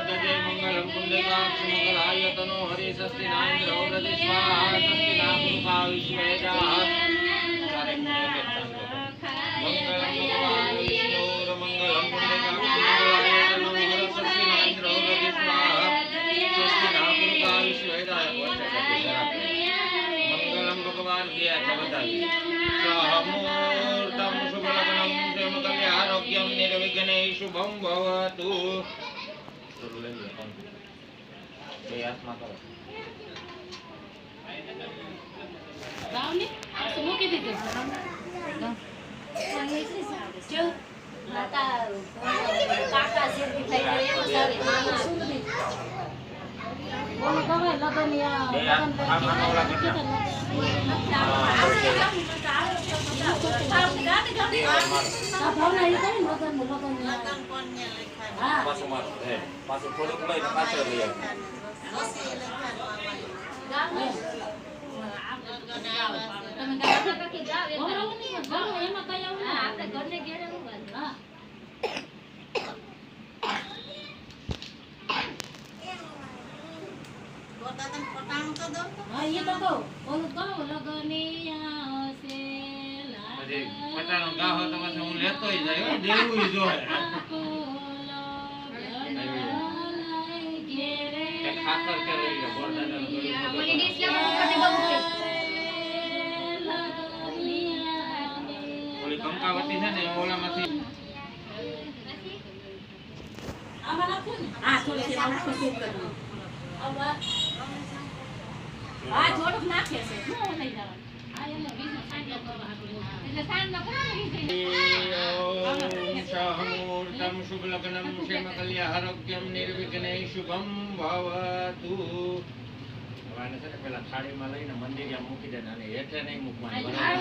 जय मंगलम पुंडरीकाक्ष मंगलायतनो हरि स्वस्ति न इंद्रो प्रतिस्वाहा स्वस्ति न पुरुषा विश्वेदाः चारे मंगलम भगवान विष्णुर मंगलम पुंडरीकाक्ष मंगलायतनो हरि स्वस्ति न इंद्रो प्रतिस्वाहा स्वस्ति न पुरुषा विश्वेदाः मंगलम भगवान दिया जगदाई सहमूर्तम शुभलग्नं आरोग्यम निर्विघ्ने शुभम भवतु प्रयासમાં કરો રાવની મૂકી દીધું જો માતા કાકા શેરથી થઈ ગઈ એવો સારી માના બોલો તમે લગનિયા પાછું થોડુંક લઈને પાછળ લઈ તમે ગાવા કાકી જાવ એમાં કઈ આવું આપણે ઘરને ઘેરે ઉભા હા હા ये तो ઓલું કહો લગનિયા સે પછી પટાનો ગાહો તો પછી હું લેતોય જાય હો દેવું જોઈએ ખાતર કે લઈ લે બોરડાનો મને ડીશ લેવા માટે બહુ ઓલી કંકાવતી છે ને ઓલામાંથી આમાં નાખો ને હા થોડી નાખો સેટ કરજો આ થોડુંક નાખે છે શું થઈ જવાનું આ એને બીજો સાંજો કરવા એટલે સાંજનો ઓમ શાહમૂર્તમ શુભલગ્નમ ક્ષેમકલ્યારોગ્યમ નિર્વિઘ્ને શુભમ ભવતુ ભગવાન છે ને પેલા થાળીમાં લઈને મંદિરમાં મૂકી દેના અને હેઠે નહીં મૂકવાની બરાબર